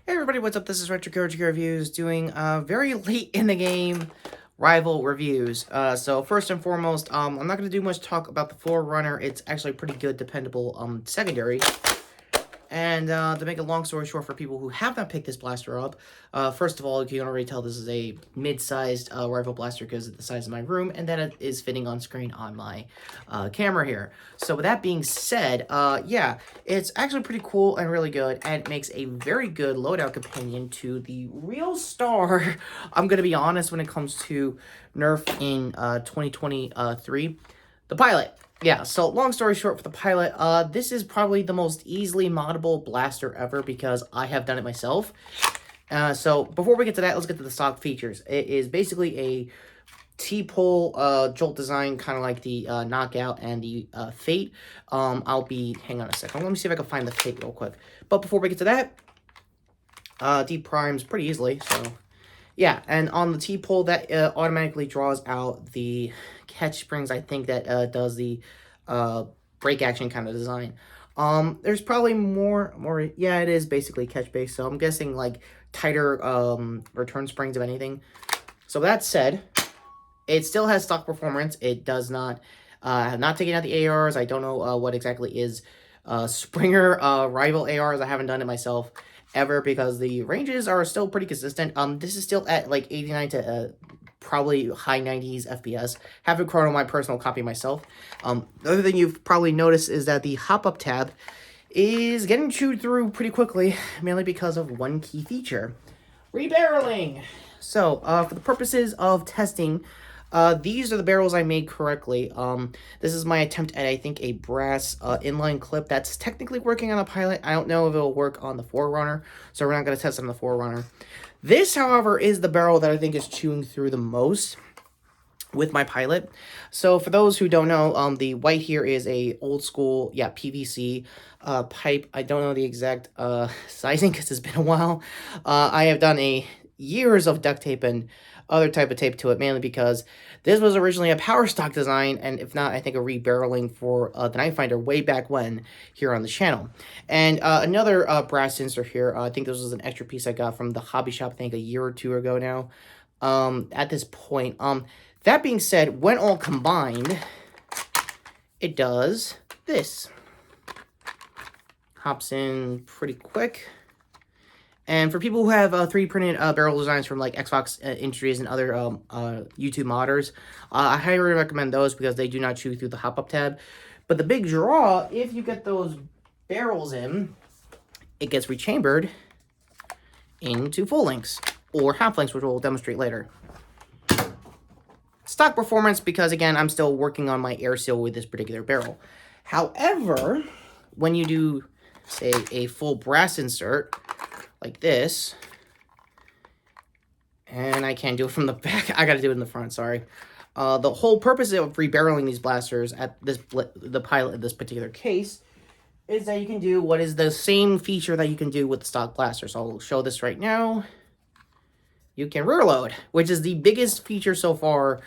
Hey everybody, what's up? This is Retrokid Reviews doing very late in the game rival reviews. So first and foremost, I'm not going to do much talk about the Forerunner. It's actually a pretty good, dependable secondary. And to make a long story short for people who have not picked this blaster up, first of all, you can already tell this is a mid-sized rifle blaster because of the size of my room, and that it is fitting on screen on my camera here. So with that being said, yeah, it's actually pretty cool and really good, and it makes a very good loadout companion to the real star, I'm going to be honest, when it comes to Nerf in 2023, the pilot. Yeah, so long story short for the pilot, this is probably the most easily moddable blaster ever because I have done it myself. So before we get to that, let's get to the stock features. It is basically a T-pole jolt design, kind of like the Knockout and the Fate. Hang on a second, let me see if I can find the Fate real quick. But before we get to that, D-primes pretty easily, so... Yeah, and on the T-pole, that automatically draws out the catch springs, I think, that does the break action kind of design. There's probably more, yeah, it is basically catch-based, so I'm guessing, like, tighter return springs, if anything. So that said, it still has stock performance. It does not, have not taken out the ARs. I don't know what exactly is Springer rival ARs. I haven't done it myself ever because the ranges are still pretty consistent. This is still at like 89 to probably high 90s FPS. Haven't chrono my personal copy myself. The other thing you've probably noticed is that the hop-up tab is getting chewed through pretty quickly, mainly because of one key feature. Rebarreling! So, for the purposes of testing, these are the barrels I made correctly. This is my attempt at, I think, a brass inline clip that's technically working on a pilot. I don't know if it'll work on the Forerunner, so we're not going to test on the Forerunner. This, however, is the barrel that I think is chewing through the most with my pilot. So for those who don't know, the white here is a old school, yeah, PVC pipe. I don't know the exact sizing because it's been a while. I have done years of duct tape and other type of tape to it, mainly because this was originally a power stock design, and if not, I think a rebarreling for the Knife Finder way back when here on the channel. And another brass insert here, I think this was an extra piece I got from the hobby shop, I think a year or two ago now, at this point. That being said, when all combined, it does this. Hops in pretty quick. And for people who have 3D printed barrel designs from like Xbox Industries and other YouTube modders, I highly recommend those because they do not chew through the hop-up tab. But the big draw, if you get those barrels in, it gets rechambered into full lengths or half lengths, which we'll demonstrate later. Stock performance, because again, I'm still working on my air seal with this particular barrel. However, when you do, say, a full brass insert, like this, and I can't do it from the back, I gotta do it in the front, sorry. The whole purpose of rebarreling these blasters at the pilot in this particular case is that you can do what is the same feature that you can do with the stock blaster. So I'll show this right now. You can rear load, which is the biggest feature so far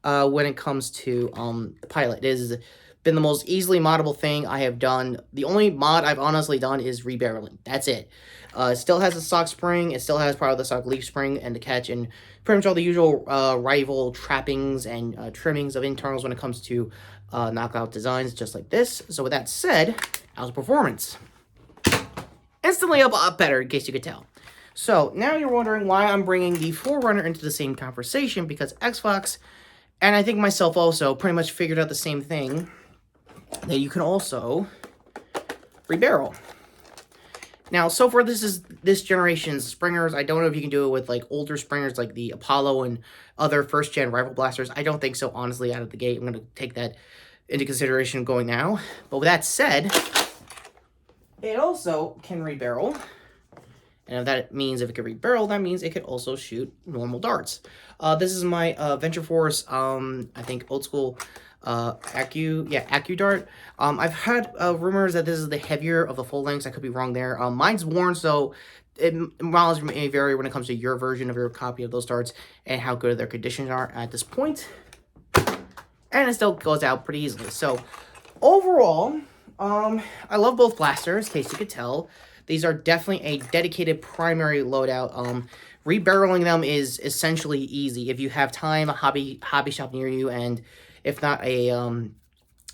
when it comes to the pilot. It has been the most easily moddable thing I have done. The only mod I've honestly done is rebarreling. That's it. It still has a stock spring. It still has part of the stock leaf spring and the catch, and pretty much all the usual rival trappings and trimmings of internals when it comes to knockout designs, just like this. So with that said, how's performance? Instantly a lot better, in case you could tell. So now you're wondering why I'm bringing the Forerunner into the same conversation, because Xbox, and I think myself also, pretty much figured out the same thing, that you can also rebarrel. Now, so far, this is this generation's Springers. I don't know if you can do it with, like, older Springers, like the Apollo and other first-gen rifle blasters. I don't think so, honestly, out of the gate. I'm going to take that into consideration going now. But with that said, it also can rebarrel. And if that means if it can rebarrel, that means it could also shoot normal darts. This is my Venture Force, I think, old school Accu dart. I've had rumors that this is the heavier of the full lengths. I could be wrong there. Mine's worn, so mileage may vary when it comes to your version of your copy of those darts and how good their conditions are at this point. And it still goes out pretty easily. So overall, I love both blasters, in case you could tell. these are definitely a dedicated primary loadout. Rebarreling them is essentially easy if you have time, a hobby shop near you, and if not a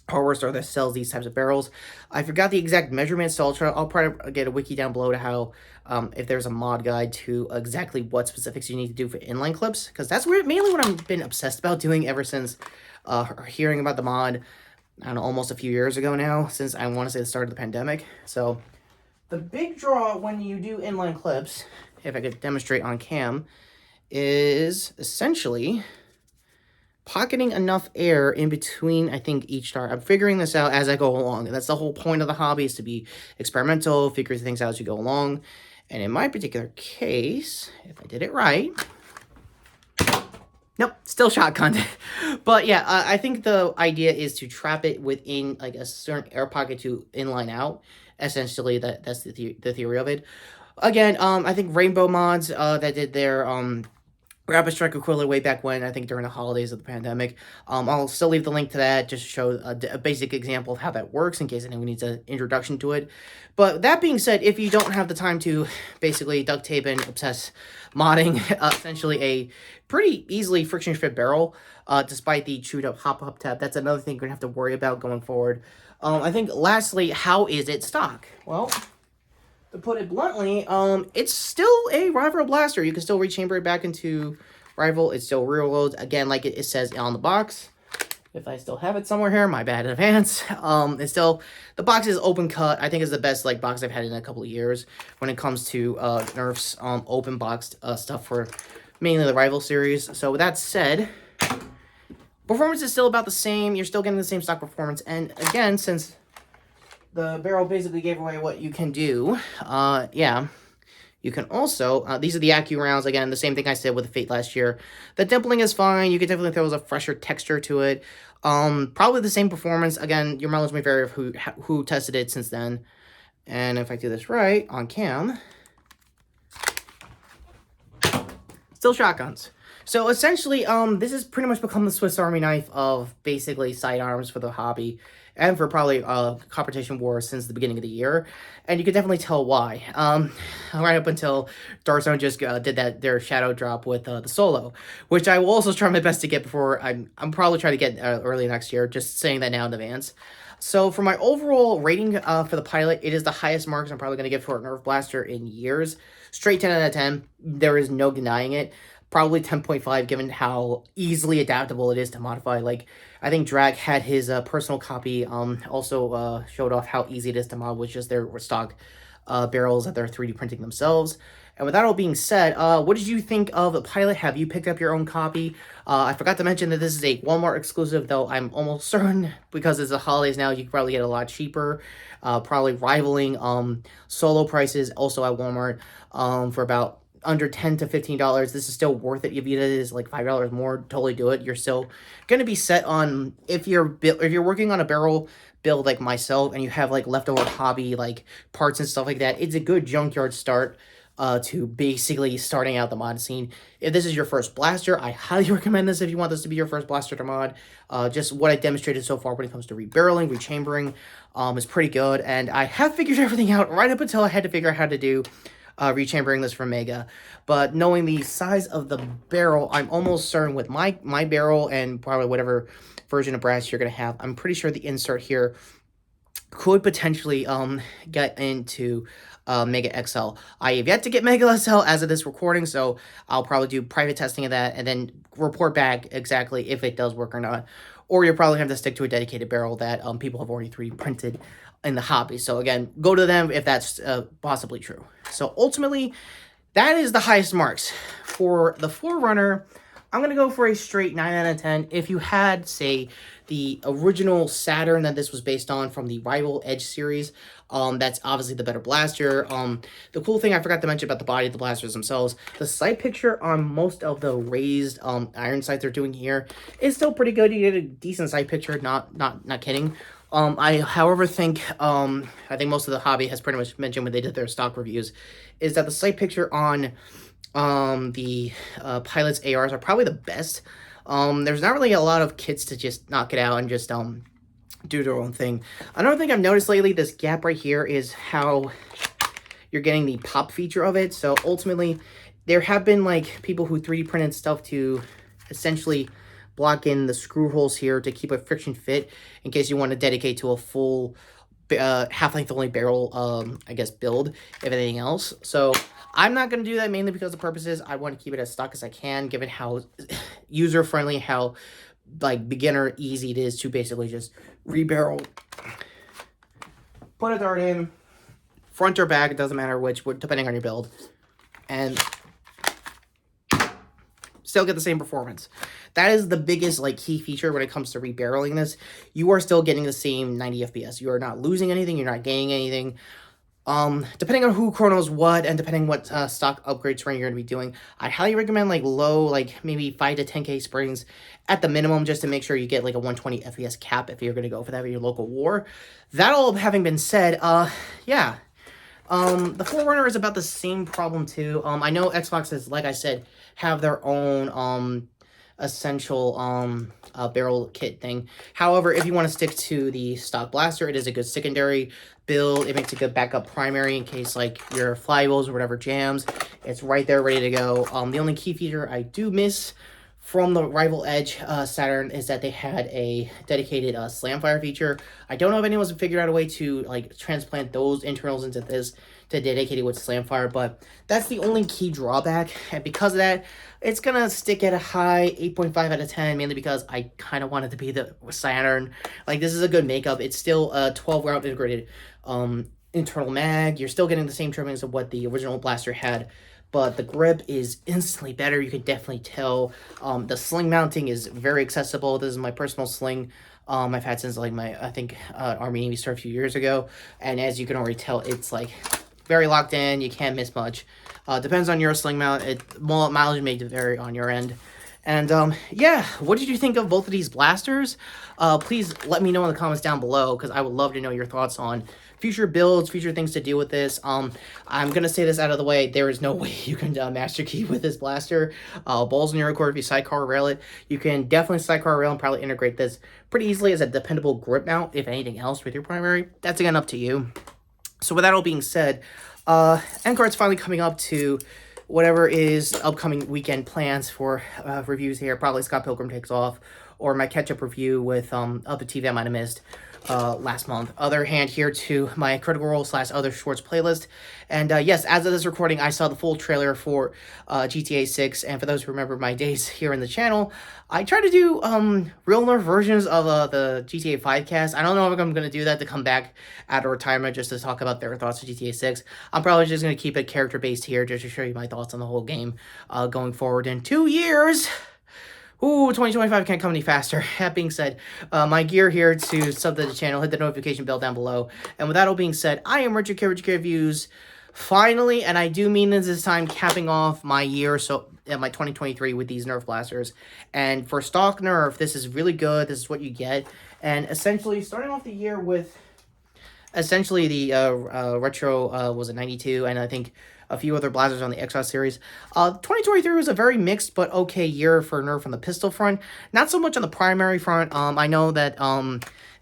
hardware store that sells these types of barrels. I forgot the exact measurements, so I'll probably get a wiki down below to how, if there's a mod guide to exactly what specifics you need to do for inline clips, because that's mainly what I've been obsessed about doing ever since hearing about the mod, I don't know, almost a few years ago now, since I want to say the start of the pandemic. So the big draw when you do inline clips, if I could demonstrate on cam, is essentially pocketing enough air in between, I think, each dart. I'm figuring this out as I go along. And that's the whole point of the hobby, is to be experimental, figure things out as you go along. And in my particular case, if I did it right... Nope, still shotgun. But yeah, I think the idea is to trap it within like a certain air pocket to inline out. Essentially, that's the theory of it. Again, I think Rainbow Mods that did their Rapid Strike equivalent way back when, I think during the holidays of the pandemic. I'll still leave the link to that just to show a basic example of how that works in case anyone needs an introduction to it. But that being said, if you don't have the time to basically duct tape and obsess modding essentially a pretty easily friction fit barrel, despite the chewed up hop tab, that's another thing you're going to have to worry about going forward. I think lastly, how is it stock? Well, to put it bluntly, it's still a Rival blaster. You can still rechamber it back into Rival. It still rear loads. Again, like it says on the box. If I still have it somewhere here, my bad in advance. It's still, the box is open cut. I think it's the best like box I've had in a couple of years when it comes to Nerf's open boxed stuff for mainly the Rival series. So with that said, performance is still about the same. You're still getting the same stock performance. And again, since the barrel basically gave away what you can do, yeah, you can also, these are the Accu rounds, again, the same thing I said with the Fate last year. The dimpling is fine, you can definitely throw a fresher texture to it. Probably the same performance, again, your mileage may vary of who tested it since then. And if I do this right, on cam, still shotguns. So essentially, this has pretty much become the Swiss Army knife of basically sidearms for the hobby, and for probably competition wars since the beginning of the year, and you can definitely tell why. Right up until Dark just did their shadow drop with the solo, which I will also try my best to get before I'm probably trying to get early next year. Just saying that now in advance. So for my overall rating for the pilot, it is the highest marks I'm probably going to give for a Nerf blaster in years. Straight 10 out of 10. There is no denying it. Probably 10.5 given how easily adaptable it is to modify. Like, I think Drag had his personal copy also showed off how easy it is to mod with just their stock barrels that they're 3D printing themselves. And with that all being said, what did you think of the pilot? Have you picked up your own copy? I forgot to mention that this is a Walmart exclusive, though I'm almost certain, because it's the holidays now, you can probably get a lot cheaper. Probably rivaling solo prices also at Walmart for about under $10 to $15. This is still worth it. If it is like $5 more, totally do it. You're still gonna be set on, if you're working on a barrel build like myself and you have like leftover hobby like parts and stuff like that, it's a good junkyard start to basically starting out the mod scene. If this is your first blaster, I highly recommend this if you want this to be your first blaster to mod. Just what I demonstrated so far when it comes to rebarreling, rechambering is pretty good, and I have figured everything out right up until I had to figure out how to do rechambering this from Mega. But knowing the size of the barrel, I'm almost certain with my barrel and probably whatever version of brass you're going to have, I'm pretty sure the insert here could potentially get into Mega XL. I have yet to get Mega XL as of this recording, so I'll probably do private testing of that and then report back exactly if it does work or not. Or you'll probably have to stick to a dedicated barrel that people have already 3D printed in the hobby. So again, go to them if that's possibly true. So ultimately, that is the highest marks. For the Forerunner, I'm going to go for a straight 9 out of 10. If you had, say, the original Saturn that this was based on from the Rival Edge series, that's obviously the better blaster. The cool thing I forgot to mention about the body of the blasters themselves, the sight picture on most of the raised iron sights they're doing here is still pretty good. You get a decent sight picture, not kidding. I, however, think, I think most of the hobby has pretty much mentioned when they did their stock reviews, is that the sight picture on the Pilot's ARs are probably the best. There's not really a lot of kits to just knock it out and just do their own thing. Another thing I've noticed lately, this gap right here, is how you're getting the pop feature of it. So ultimately, there have been like people who 3D printed stuff to essentially block in the screw holes here to keep it friction fit in case you want to dedicate to a full half-length only barrel, I guess, build, if anything else. So I'm not going to do that mainly because the purposes I want to keep it as stock as I can, given how user-friendly, how like beginner easy it is to basically just rebarrel, put a dart in, front or back, it doesn't matter which, depending on your build, and still get the same performance. That is the biggest like key feature when it comes to rebarreling this. You are still getting the same 90 FPS. You are not losing anything. You're not gaining anything. Depending on who chronos what, and depending what stock upgrade terrain you're going to be doing, I highly recommend like low, like maybe 5 to 10k springs at the minimum, just to make sure you get like a 120 FPS cap if you're going to go for that with your local war. That all having been said, yeah. The Forerunner is about the same problem too. I know Xboxes, like I said, have their own essential barrel kit thing. However, if you want to stick to the stock blaster, it is a good secondary build. It makes a good backup primary in case like your flywheels or whatever jams. It's right there ready to go. The only key feature I do miss from the Rival Edge Saturn is that they had a dedicated slamfire feature. I don't know if anyone's figured out a way to like transplant those internals into this to dedicate it with slamfire, but that's the only key drawback. And because of that, it's gonna stick at a high 8.5 out of 10, mainly because I kind of want it to be the Saturn. Like, this is a good makeup. It's still a 12 round integrated internal mag. You're still getting the same trimmings of what the original blaster had, but the grip is instantly better. You can definitely tell. The sling mounting is very accessible. This is my personal sling. I've had since like my, I think, Army Navy start a few years ago. And as you can already tell, it's like very locked in. You can't miss much. Depends on your sling mount. Mileage may vary on your end. And yeah, what did you think of both of these blasters? Please let me know in the comments down below, because I would love to know your thoughts on future builds, future things to do with this. I'm gonna say this out of the way. There is no way you can master key with this blaster. Balls in your court if you sidecar rail it. You can definitely sidecar rail and probably integrate this pretty easily as a dependable grip mount, if anything else, with your primary. That's again up to you. So with that all being said, end card's finally coming up to whatever is upcoming weekend plans for reviews here. Probably Scott Pilgrim Takes Off, or my catch-up review with other TV I might have missed last month. Other hand here to my Critical Role / other shorts playlist. And yes, as of this recording, I saw the full trailer for GTA 6. And for those who remember my days here in the channel, I try to do real Nerf versions of the GTA 5 cast. I don't know if I'm going to do that to come back out of retirement just to talk about their thoughts on GTA 6. I'm probably just going to keep it character-based here just to show you my thoughts on the whole game going forward in 2 years. Ooh, 2025 can't come any faster. That being said, my gear here to sub to the channel, hit the notification bell down below. And with that all being said, I am Retrokid Reviews. Finally, and I do mean this time, capping off my year, so my 2023 with these Nerf blasters. And for stock Nerf, this is really good. This is what you get. And essentially, starting off the year with essentially the retro was a 92, and I think a few other blasters on the Xbox series. 2023 was a very mixed but okay year for Nerf on the pistol front. Not so much on the primary front. I know that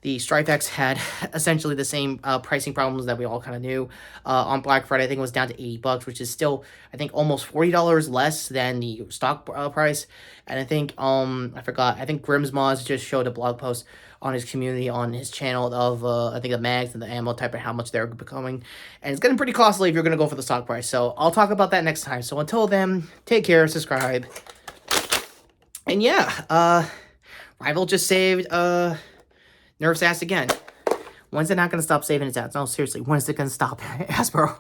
the Strikex had essentially the same pricing problems that we all kind of knew. On Black Friday, I think it was down to $80, which is still, I think, almost $40 less than the stock price. And I think, I forgot, I think Grimm's Mods just showed a blog post on his community, on his channel, of, I think, the mags and the ammo type and how much they're becoming. And it's getting pretty costly if you're going to go for the stock price. So I'll talk about that next time. So until then, take care, subscribe. And yeah, Rival just saved Nerf's ass again. When's it not going to stop saving its ass? No, seriously, when is it going to stop? Ass, bro.